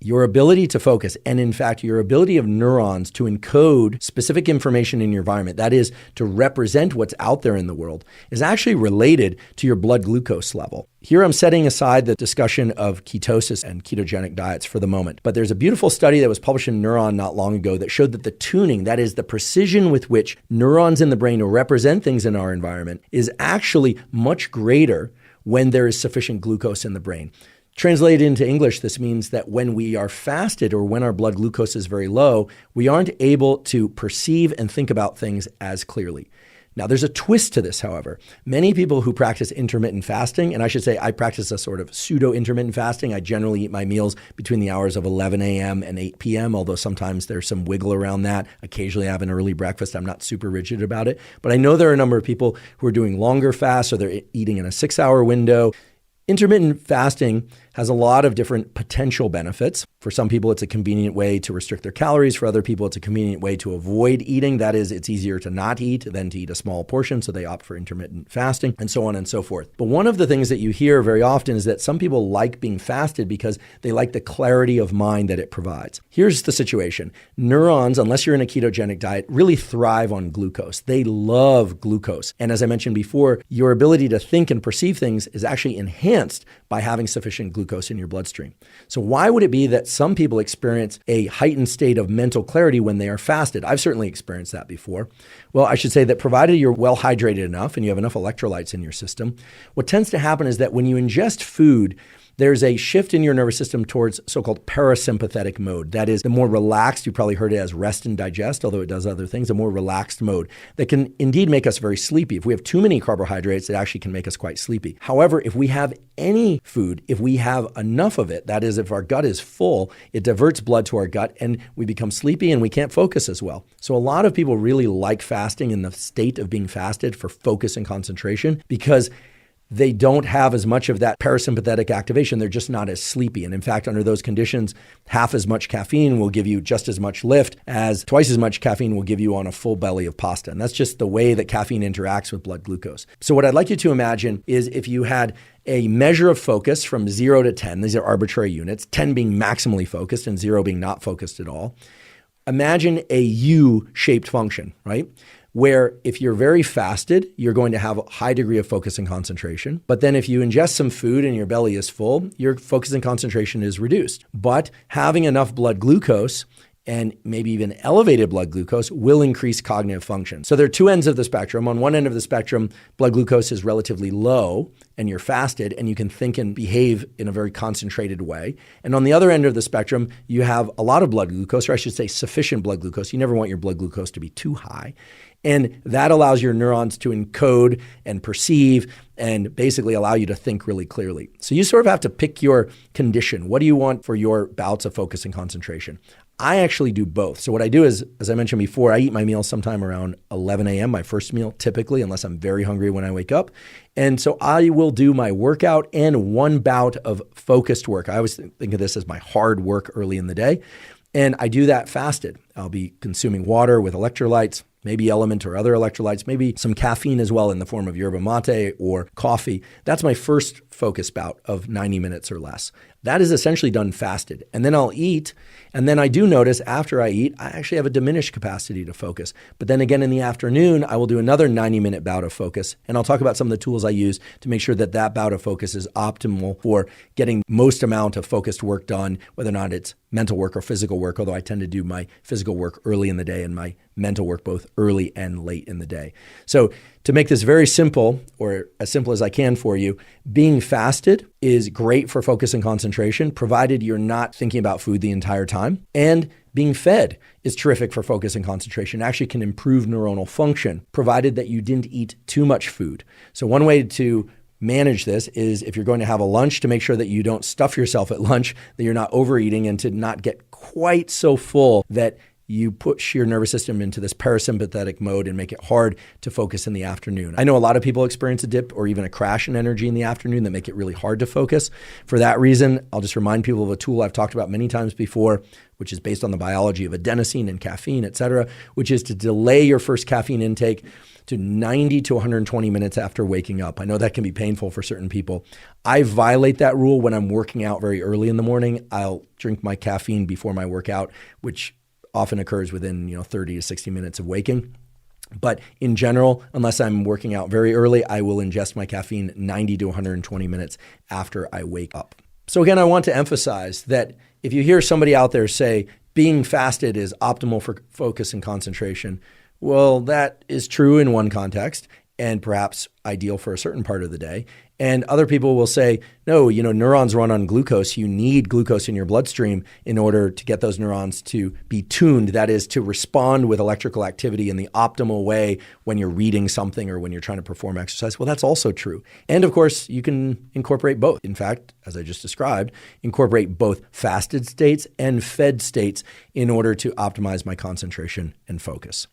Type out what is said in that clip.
your ability to focus, and in fact, your ability of neurons to encode specific information in your environment, that is, to represent what's out there in the world, is actually related to your blood glucose level. Here I'm setting aside the discussion of ketosis and ketogenic diets for the moment, but there's a beautiful study that was published in Neuron not long ago that showed that the tuning, that is the precision with which neurons in the brain represent things in our environment, is actually much greater when there is sufficient glucose in the brain. Translated into English, this means that when we are fasted or when our blood glucose is very low, we aren't able to perceive and think about things as clearly. Now, there's a twist to this, however. Many people who practice intermittent fasting, and I should say I practice a sort of pseudo-intermittent fasting. I generally eat my meals between the hours of 11 a.m. and 8 p.m., although sometimes there's some wiggle around that. Occasionally I have an early breakfast. I'm not super rigid about it. But I know there are a number of people who are doing longer fasts or they're eating in a 6-hour window. Intermittent fasting has a lot of different potential benefits. For some people, it's a convenient way to restrict their calories. For other people, it's a convenient way to avoid eating. That is, it's easier to not eat than to eat a small portion, so they opt for intermittent fasting, and so on and so forth. But one of the things that you hear very often is that some people like being fasted because they like the clarity of mind that it provides. Here's the situation. Neurons, unless you're in a ketogenic diet, really thrive on glucose. They love glucose. And as I mentioned before, your ability to think and perceive things is actually enhanced by having sufficient glucose in your bloodstream. So why would it be that some people experience a heightened state of mental clarity when they are fasted? I've certainly experienced that before. Well, I should say that provided you're well hydrated enough and you have enough electrolytes in your system, what tends to happen is that when you ingest food, there's a shift in your nervous system towards so-called parasympathetic mode. That is the more relaxed, you probably heard it as rest and digest, although it does other things, a more relaxed mode that can indeed make us very sleepy. If we have too many carbohydrates, it actually can make us quite sleepy. However, if we have any food, if we have enough of it, that is, if our gut is full, it diverts blood to our gut and we become sleepy and we can't focus as well. So a lot of people really like fasting in the state of being fasted for focus and concentration because they don't have as much of that parasympathetic activation. They're just not as sleepy. And in fact, under those conditions, half as much caffeine will give you just as much lift as twice as much caffeine will give you on a full belly of pasta. And that's just the way that caffeine interacts with blood glucose. So what I'd like you to imagine is if you had a measure of focus from 0 to 10, these are arbitrary units, 10 being maximally focused and 0 being not focused at all. Imagine a U-shaped function, right? Where if you're very fasted, you're going to have a high degree of focus and concentration. But then if you ingest some food and your belly is full, your focus and concentration is reduced. But having enough blood glucose and maybe even elevated blood glucose will increase cognitive function. So there are two ends of the spectrum. On one end of the spectrum, blood glucose is relatively low and you're fasted and you can think and behave in a very concentrated way. And on the other end of the spectrum, you have a lot of blood glucose, or I should say sufficient blood glucose. You never want your blood glucose to be too high. And that allows your neurons to encode and perceive and basically allow you to think really clearly. So you sort of have to pick your condition. What do you want for your bouts of focus and concentration? I actually do both. So what I do is, as I mentioned before, I eat my meal sometime around 11 a.m., my first meal typically, unless I'm very hungry when I wake up. And so I will do my workout and one bout of focused work. I always think of this as my hard work early in the day. And I do that fasted. I'll be consuming water with electrolytes, maybe Element or other electrolytes, maybe some caffeine as well in the form of yerba mate or coffee. That's my first focus bout of 90 minutes or less. That is essentially done fasted. And then I'll eat. And then I do notice after I eat, I actually have a diminished capacity to focus. But then again in the afternoon, I will do another 90-minute bout of focus. And I'll talk about some of the tools I use to make sure that that bout of focus is optimal for getting most amount of focused work done, whether or not it's mental work or physical work, although I tend to do my physical work early in the day and my mental work both early and late in the day. So to make this very simple, or as simple as I can for you, being fasted is great for focus and concentration, provided you're not thinking about food the entire time. And being fed is terrific for focus and concentration. It actually can improve neuronal function, provided that you didn't eat too much food. So one way to manage this is if you're going to have a lunch, to make sure that you don't stuff yourself at lunch, that you're not overeating, and to not get quite so full that you push your nervous system into this parasympathetic mode and make it hard to focus in the afternoon. I know a lot of people experience a dip or even a crash in energy in the afternoon that make it really hard to focus. For that reason, I'll just remind people of a tool I've talked about many times before, which is based on the biology of adenosine and caffeine, et cetera, which is to delay your first caffeine intake to 90 to 120 minutes after waking up. I know that can be painful for certain people. I violate that rule when I'm working out very early in the morning. I'll drink my caffeine before my workout, which often occurs within 30 to 60 minutes of waking. But in general, unless I'm working out very early, I will ingest my caffeine 90 to 120 minutes after I wake up. So again, I want to emphasize that if you hear somebody out there say being fasted is optimal for focus and concentration, well, that is true in one context and perhaps ideal for a certain part of the day. And other people will say, no, neurons run on glucose. You need glucose in your bloodstream in order to get those neurons to be tuned. That is, to respond with electrical activity in the optimal way when you're reading something or when you're trying to perform exercise. Well, that's also true. And of course, you can incorporate both. In fact, as I just described, incorporate both fasted states and fed states in order to optimize my concentration and focus.